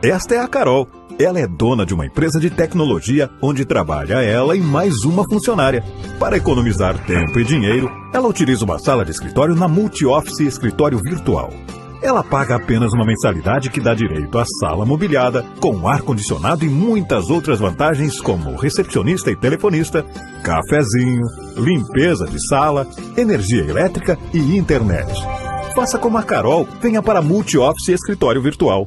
Esta é a Carol. Ela é dona de uma empresa de tecnologia onde trabalha ela e mais uma funcionária. Para economizar tempo e dinheiro, ela utiliza uma sala de escritório na Multi-Office Escritório Virtual. Ela paga apenas uma mensalidade que dá direito à sala mobiliada, com ar-condicionado e muitas outras vantagens como recepcionista e telefonista, cafezinho, limpeza de sala, energia elétrica e internet. Faça como a Carol, venha para a Multi-Office Escritório Virtual.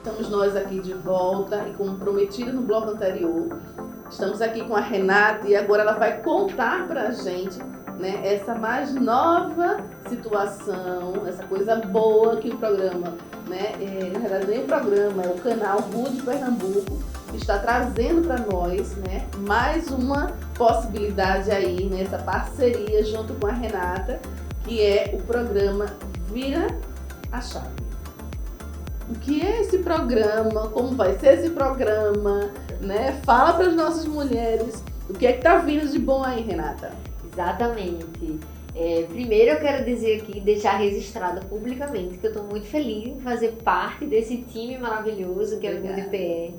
Estamos nós aqui de volta e como prometido no bloco anterior, estamos aqui com a Renata e agora ela vai contar pra gente, né, essa mais nova situação, essa coisa boa que o programa, né, na verdade nem o programa, é o canal Rude Pernambuco, está trazendo para nós, né, mais uma possibilidade aí nessa parceria junto com a Renata, que é o programa Vira a Chave. O que é esse programa? Como vai ser esse programa? Né? Fala para as nossas mulheres o que é que está vindo de bom aí, Renata. Exatamente. Primeiro eu quero dizer aqui, deixar registrado publicamente que eu estou muito feliz em fazer parte desse time maravilhoso que é o Mundo IPE.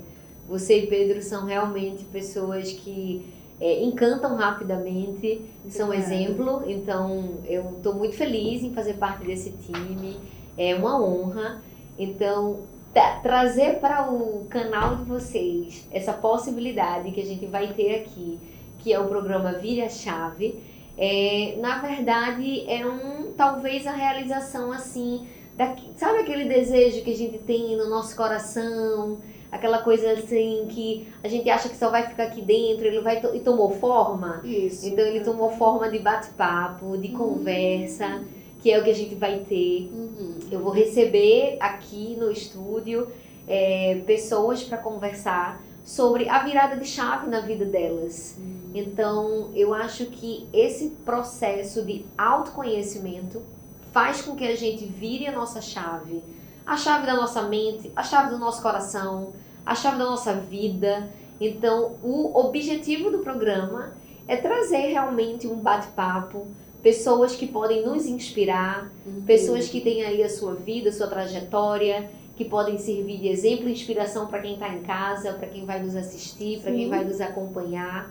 Você e Pedro são realmente pessoas que encantam rapidamente, são exemplo, então eu estou muito feliz em fazer parte desse time, é uma honra. Então, trazer para o canal de vocês essa possibilidade que a gente vai ter aqui, que é o programa Vire a Chave, na verdade talvez a realização assim, sabe aquele desejo que a gente tem no nosso coração, aquela coisa assim que a gente acha que só vai ficar aqui dentro, e tomou forma? Isso. Então ele tomou forma de bate-papo, de conversa, que é o que a gente vai ter. Eu vou receber aqui no estúdio pessoas para conversar sobre a virada de chave na vida delas. Então, eu acho que esse processo de autoconhecimento faz com que a gente vire a nossa chave. A chave da nossa mente, a chave do nosso coração, a chave da nossa vida. Então, o objetivo do programa é trazer realmente um bate-papo, pessoas que podem nos inspirar, pessoas que têm aí a sua vida, a sua trajetória, que podem servir de exemplo e inspiração para quem está em casa, para quem vai nos assistir, para quem vai nos acompanhar.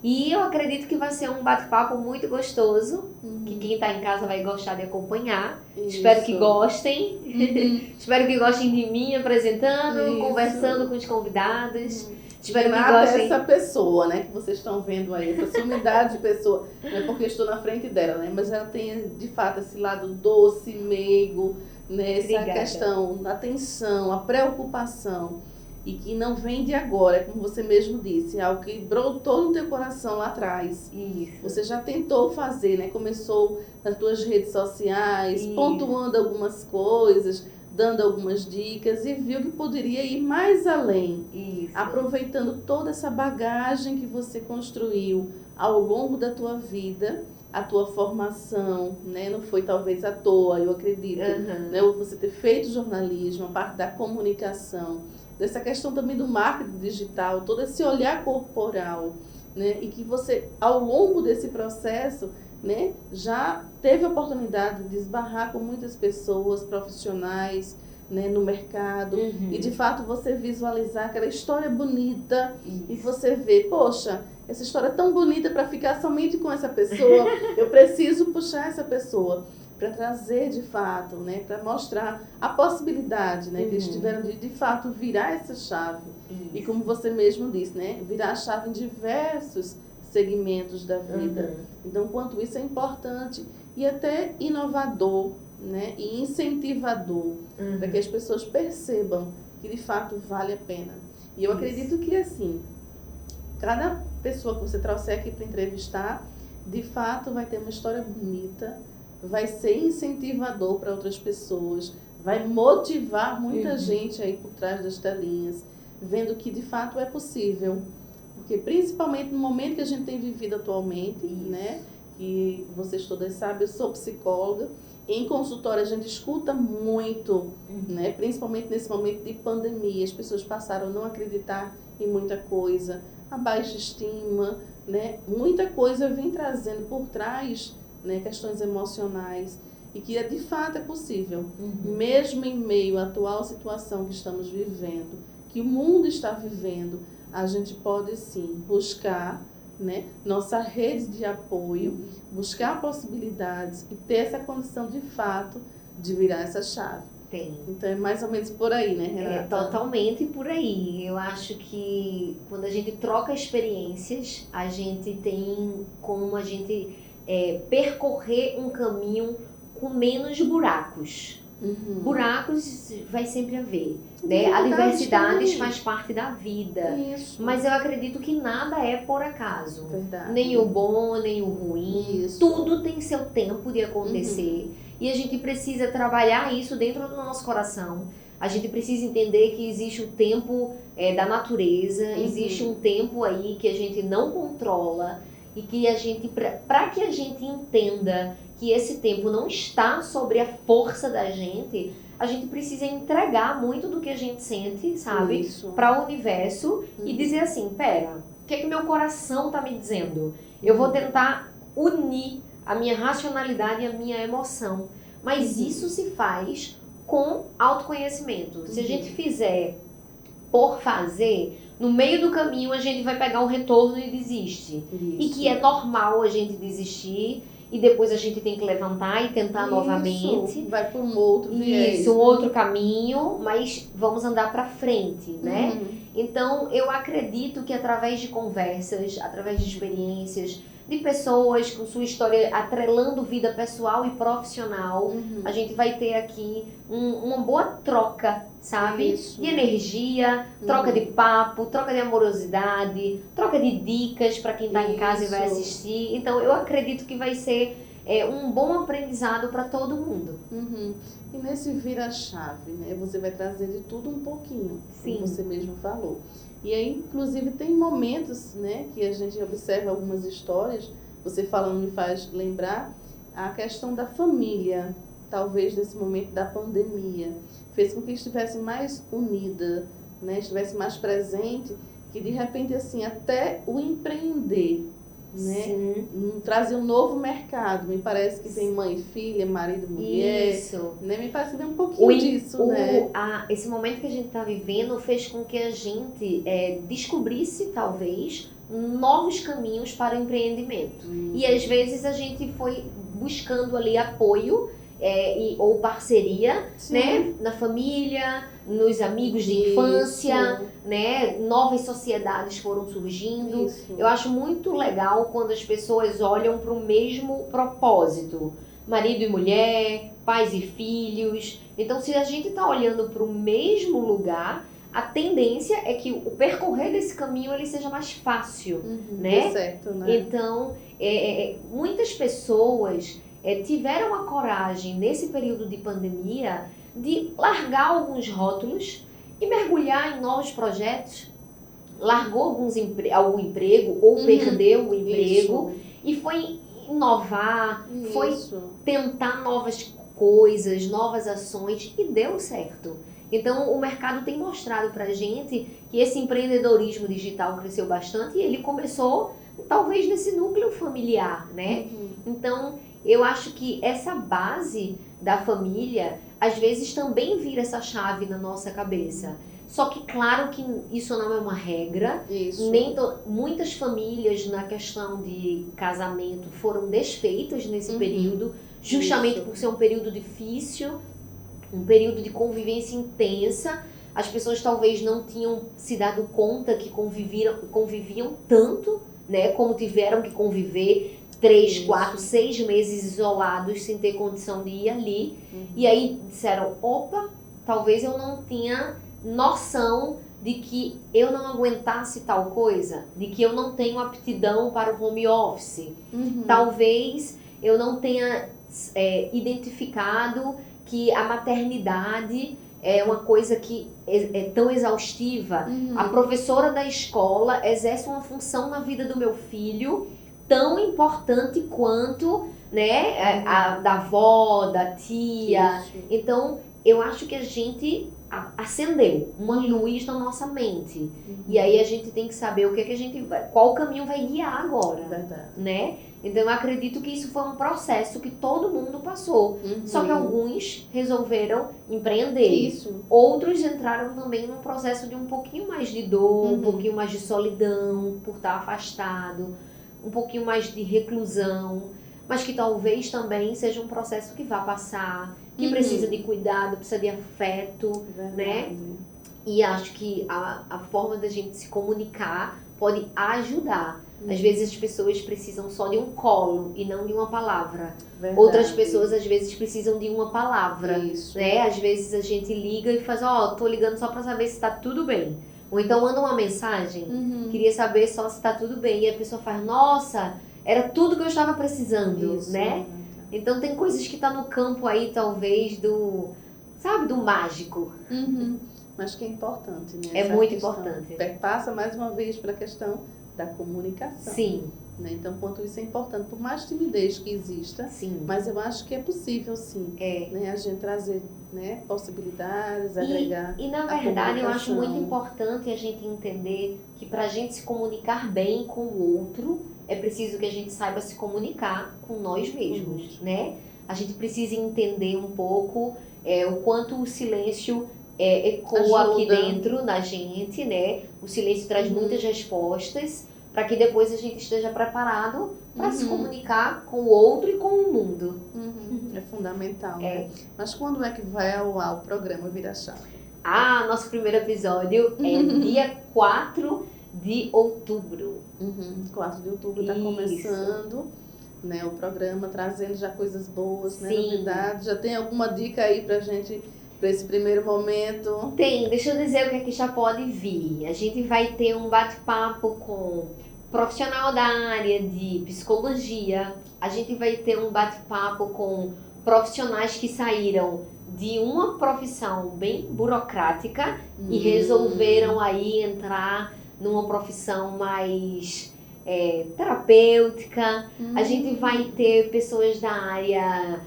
E eu acredito que vai ser um bate-papo muito gostoso, que quem está em casa vai gostar de acompanhar. Isso. Espero que gostem. Espero que gostem de mim apresentando, conversando com os convidados. Espero que gostem. Essa pessoa, né, que vocês estão vendo aí, essa sumidade de pessoa, não é porque eu estou na frente dela, né, mas ela tem de fato esse lado doce, meigo, né, essa questão da atenção, a preocupação, e que não vem de agora, como você mesmo disse, é algo que brotou no teu coração lá atrás. Isso. Você já tentou fazer, né, começou nas tuas redes sociais, pontuando algumas coisas, dando algumas dicas e viu que poderia ir mais além. Isso. Aproveitando toda essa bagagem que você construiu ao longo da tua vida, a tua formação, né? Não foi talvez à toa, eu acredito, né? Você ter feito jornalismo, a parte da comunicação, dessa questão também do marketing digital, todo esse olhar corporal, né? E que você, ao longo desse processo, né, já teve a oportunidade de esbarrar com muitas pessoas profissionais, né, no mercado, e de fato você visualizar aquela história bonita e você vê, poxa, essa história é tão bonita para ficar somente com essa pessoa, eu preciso puxar essa pessoa para trazer de fato, né, para mostrar a possibilidade, né, que eles tiveram de fato virar essa chave. E como você mesmo disse, né, virar a chave em diversos segmentos da vida. Então, quanto isso é importante e até inovador, né? E incentivador, para que as pessoas percebam que de fato vale a pena. E eu acredito que assim, cada pessoa que você trouxer aqui para entrevistar, de fato vai ter uma história bonita, vai ser incentivador para outras pessoas, vai motivar muita gente aí por trás das telinhas, vendo que de fato é possível. Porque principalmente no momento que a gente tem vivido atualmente, né? Que vocês todas sabem, eu sou psicóloga. Em consultório a gente escuta muito, né? Principalmente nesse momento de pandemia, as pessoas passaram a não acreditar em muita coisa, a baixa estima, né? Muita coisa vem trazendo por trás, né? Questões emocionais e que de fato é possível, mesmo em meio à atual situação que estamos vivendo, que o mundo está vivendo, a gente pode sim buscar, né, nossa rede de apoio, buscar possibilidades e ter essa condição de fato de virar essa chave. Tem. Então é mais ou menos por aí, né, Renata? É totalmente por aí. Eu acho que quando a gente troca experiências, a gente tem como a gente percorrer um caminho com menos buracos. Buracos vai sempre haver, né? A diversidade faz parte da vida. Isso. Mas eu acredito que nada é por acaso. Verdade. Nem o bom, nem o ruim. Isso. Tudo tem seu tempo de acontecer. E a gente precisa trabalhar isso dentro do nosso coração. A gente precisa entender que existe o tempo da natureza, existe um tempo aí que a gente não controla. E que a gente, para que a gente entenda que esse tempo não está sobre a força da gente, a gente precisa entregar muito do que a gente sente, sabe? Para o universo e dizer assim, pera, o que é que meu coração tá me dizendo? Eu vou tentar unir a minha racionalidade e a minha emoção. Mas isso se faz com autoconhecimento. Se a gente fizer por fazer, no meio do caminho a gente vai pegar um retorno e desiste. E que é normal a gente desistir e depois a gente tem que levantar e tentar novamente. Vai por um outro viés. Isso, um outro caminho, mas vamos andar para frente, né? Então, eu acredito que através de conversas, através de experiências, de pessoas com sua história atrelando vida pessoal e profissional, a gente vai ter aqui uma boa troca, sabe? De energia, troca de papo, troca de amorosidade, troca de dicas para quem está em casa e vai assistir. Então, eu acredito que vai ser um bom aprendizado para todo mundo. E nesse vira-chave, né, você vai trazer de tudo um pouquinho, como você mesmo falou. E aí, inclusive, tem momentos, né, que a gente observa algumas histórias, você falando me faz lembrar a questão da família, talvez nesse momento da pandemia, fez com que estivesse mais unida, né, estivesse mais presente, que de repente, assim, até o empreender, né? Trazer um novo mercado. Me parece que tem mãe, filha, marido, mulher. Isso. Né? Me parece que tem um pouquinho disso, né? Esse momento que a gente está vivendo fez com que a gente descobrisse, talvez, novos caminhos para o empreendimento. E às vezes a gente foi buscando ali apoio ou parceria, né? Na família, nos amigos de infância, né? Novas sociedades foram surgindo. Eu acho muito legal quando as pessoas olham para o mesmo propósito. Marido e mulher, pais e filhos. Então, se a gente está olhando para o mesmo lugar, a tendência é que o percorrer desse caminho ele seja mais fácil, né? Certo, né? Então, muitas pessoas tiveram a coragem, nesse período de pandemia, de largar alguns rótulos e mergulhar em novos projetos. Largou algum emprego ou perdeu o emprego e foi inovar, foi tentar novas coisas, novas ações e deu certo. Então, o mercado tem mostrado pra gente que esse empreendedorismo digital cresceu bastante e ele começou, talvez, nesse núcleo familiar, né? Então, eu acho que essa base da família, às vezes, também vira essa chave na nossa cabeça. Só que, claro que isso não é uma regra. Muitas famílias, na questão de casamento, foram desfeitas nesse período, justamente por ser um período difícil, um período de convivência intensa. As pessoas talvez não tinham se dado conta que conviviam tanto, né? Como tiveram que conviver 3, 4, 6 meses isolados sem ter condição de ir ali. E aí disseram, opa, talvez eu não tinha noção de que eu não aguentasse tal coisa, de que eu não tenho aptidão para o home office. Talvez eu não tenha identificado que a maternidade é uma coisa que é tão exaustiva. A professora da escola exerce uma função na vida do meu filho tão importante quanto, né, a da avó, da tia. Isso. Então, eu acho que a gente acendeu uma luz na nossa mente. E aí a gente tem que saber o que é que a gente vai, qual caminho vai guiar agora, Verdade. né? Então eu acredito que isso foi um processo que todo mundo passou. Só que alguns resolveram empreender. Isso. Outros entraram também num processo de um pouquinho mais de dor, um pouquinho mais de solidão por estar afastado, um pouquinho mais de reclusão, mas que talvez também seja um processo que vá passar, que precisa de cuidado, precisa de afeto, né? E acho que a forma da gente se comunicar pode ajudar. Às vezes as pessoas precisam só de um colo e não de uma palavra. Verdade. Outras pessoas às vezes precisam de uma palavra, Isso. né? Às vezes a gente liga e faz, tô ligando só pra saber se tá tudo bem. Ou então manda uma mensagem, queria saber só se tá tudo bem. E a pessoa faz, nossa, era tudo que eu estava precisando, Isso. né? Então tem coisas que tá no campo aí, talvez, do mágico. Mas que é importante, né? É Essa muito questão importante. Passa mais uma vez para a questão da comunicação. Sim, Né? Então, quanto isso é importante, por mais timidez que exista, sim. mas eu acho que é possível, sim, né? A gente trazer, né, possibilidades, agregar. E na a verdade eu acho muito comunicação. importante a gente entender que para a gente se comunicar bem com o outro, é preciso que a gente saiba se comunicar com nós mesmos, né? A gente precisa entender um pouco o quanto o silêncio ecoa aqui Ajuda. dentro na gente, né? O silêncio traz muitas respostas para que depois a gente esteja preparado para se comunicar com o outro e com o mundo. É fundamental, né? Mas quando é que vai ao ar o programa Vira Chave? Nosso primeiro episódio é dia 4 de outubro. 4 de outubro está Isso. começando, né, o programa, trazendo já coisas boas, né, Sim. novidades. Já tem alguma dica aí pra gente, para esse primeiro momento? Tem, deixa eu dizer o que é que já pode vir. A gente vai ter um bate-papo com profissional da área de psicologia. A gente vai ter um bate-papo com profissionais que saíram de uma profissão bem burocrática e resolveram aí entrar numa profissão mais terapêutica. A gente vai ter pessoas da área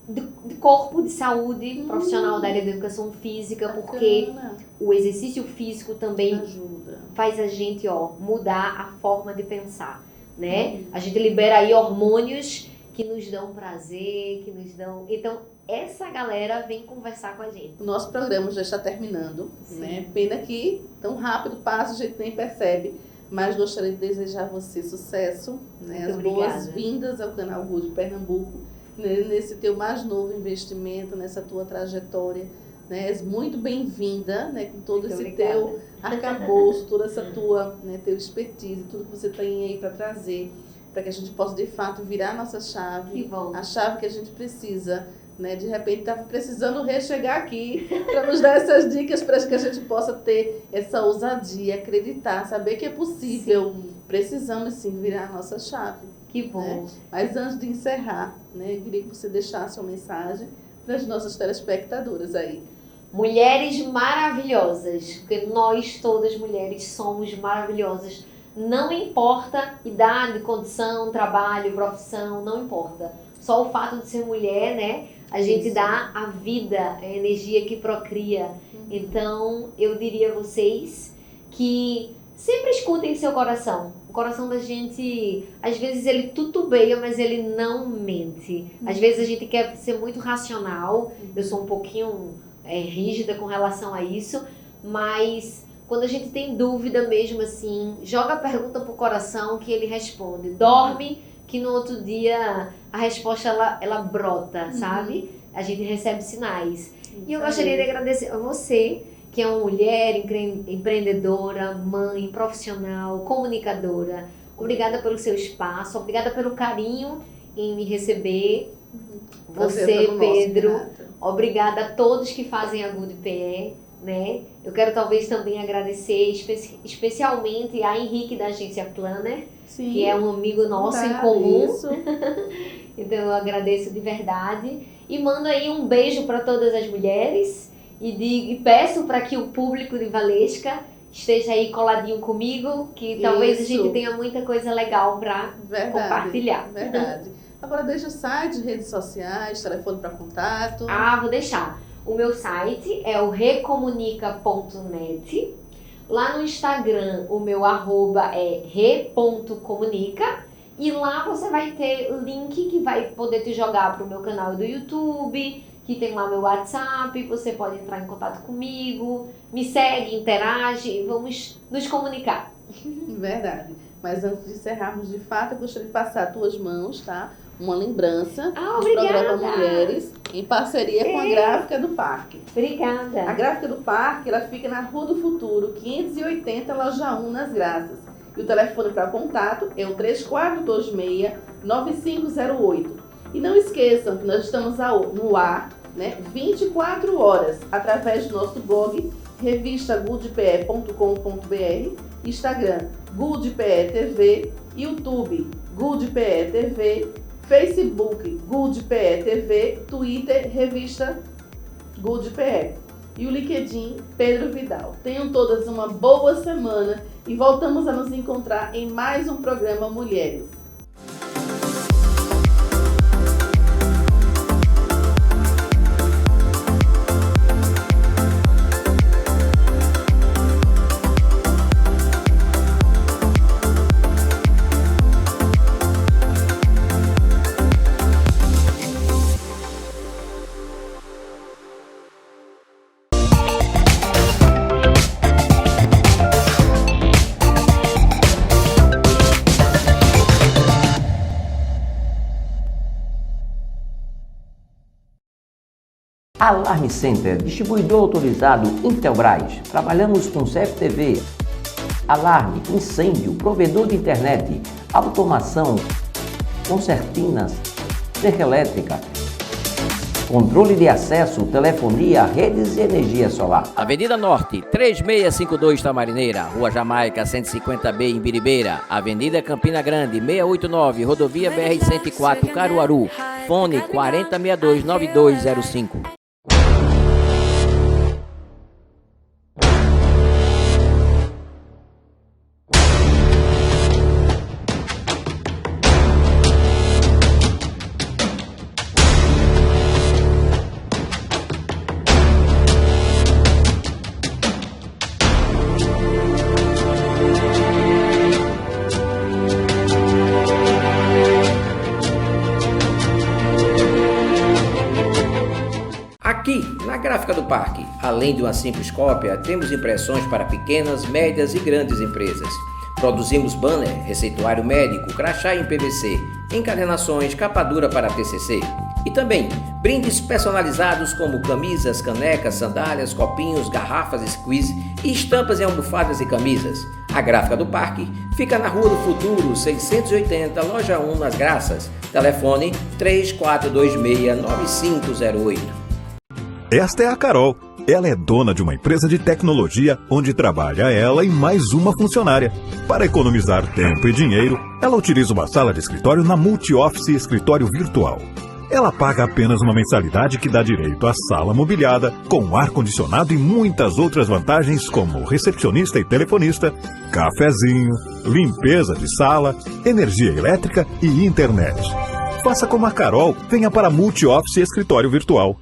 de corpo, de saúde, profissional da área da educação física, porque Bacana. o exercício físico também Ajuda. faz a gente mudar a forma de pensar, né? A gente libera aí hormônios que nos dão prazer, que nos dão... Então, essa galera vem conversar com a gente. O nosso programa já está terminando, né? Pena que tão rápido passa, a gente nem percebe. Mas gostaria de desejar a você sucesso, né? Muito As obrigada. boas-vindas ao canal Rude Pernambuco, né? Nesse teu mais novo investimento, nessa tua trajetória. Né? És muito bem-vinda, né? Com todo Muito esse obrigada. teu arcabouço, toda essa tua, né, teu expertise, tudo que você tem aí para trazer, para que a gente possa de fato virar a nossa chave, Que bom. a chave que a gente precisa, né? De repente estava precisando rechegar aqui para nos dar essas dicas para que a gente possa ter essa ousadia, acreditar, saber que é possível. Sim. Precisamos sim virar a nossa chave. Que bom. Né? Mas antes de encerrar, né, eu queria que você deixasse uma mensagem para as nossas telespectadoras aí. Mulheres maravilhosas, porque nós todas mulheres somos maravilhosas. Não importa idade, condição, trabalho, profissão, não importa. Só o fato de ser mulher, né? A gente dá a vida, a energia que procria. Então, eu diria a vocês que sempre escutem seu coração. O coração da gente, às vezes ele tutubeia, mas ele não mente. Às vezes a gente quer ser muito racional. Eu sou um pouquinho rígida com relação a isso, mas quando a gente tem dúvida mesmo assim, joga a pergunta pro coração que ele responde. Dorme, que no outro dia a resposta ela brota, sabe? A gente recebe sinais. E eu gostaria de agradecer a você, que é uma mulher empreendedora, mãe, profissional, comunicadora. Obrigada pelo seu espaço, obrigada pelo carinho em me receber. Você, Pedro, obrigada a todos que fazem a Good PE, né? Eu quero talvez também agradecer especialmente a Henrique da Agência Planner, Sim, que é um amigo nosso em comum. Isso. Então eu agradeço de verdade e mando aí um beijo para todas as mulheres e peço para que o público de Valesca esteja aí coladinho comigo, que talvez a gente tenha muita coisa legal para compartilhar. Verdade. Agora deixa o site, redes sociais, telefone para contato. Vou deixar. O meu site é o recomunica.net. Lá no Instagram, o meu @ é re.comunica. E lá você vai ter o link que vai poder te jogar para o meu canal do YouTube, que tem lá meu WhatsApp, você pode entrar em contato comigo, me segue, interage, vamos nos comunicar. Verdade. Mas antes de encerrarmos, de fato, eu gostaria de passar às tuas mãos, tá? Uma lembrança do programa Mulheres, em parceria com a Gráfica do Parque. Obrigada. A Gráfica do Parque, ela fica na Rua do Futuro, 580, Loja 1, nas Graças. E o telefone para contato é o 3426-9508. E não esqueçam que nós estamos no ar, né, 24 horas, através do nosso blog, revistagoodpe.com.br, Instagram, GoodPE TV, YouTube, GoodPE TV, Facebook, GoodPE TV, Twitter, Revista GoodPE. E o LinkedIn, Pedro Vidal. Tenham todas uma boa semana e voltamos a nos encontrar em mais um programa Mulheres. Alarme Center, distribuidor autorizado Intelbras. Trabalhamos com CFTV, alarme, incêndio, provedor de internet, automação, concertinas, cerca elétrica, controle de acesso, telefonia, redes e energia solar. Avenida Norte, 3652 Tamarineira, Rua Jamaica, 150B em Biribeira, Avenida Campina Grande, 689, Rodovia BR-104, Caruaru, fone 4062-9205. Aqui, na Gráfica do Parque, além de uma simples cópia, temos impressões para pequenas, médias e grandes empresas. Produzimos banner, receituário médico, crachá em PVC, encadernações, capa dura para TCC. E também brindes personalizados como camisas, canecas, sandálias, copinhos, garrafas, squeeze e estampas em almofadas e camisas. A Gráfica do Parque fica na Rua do Futuro, 680, Loja 1, nas Graças. Telefone 3426-9508. Esta é a Carol. Ela é dona de uma empresa de tecnologia onde trabalha ela e mais uma funcionária. Para economizar tempo e dinheiro, ela utiliza uma sala de escritório na Multi-Office Escritório Virtual. Ela paga apenas uma mensalidade que dá direito à sala mobiliada, com ar-condicionado e muitas outras vantagens como recepcionista e telefonista, cafezinho, limpeza de sala, energia elétrica e internet. Faça como a Carol, venha para a Multi-Office Escritório Virtual.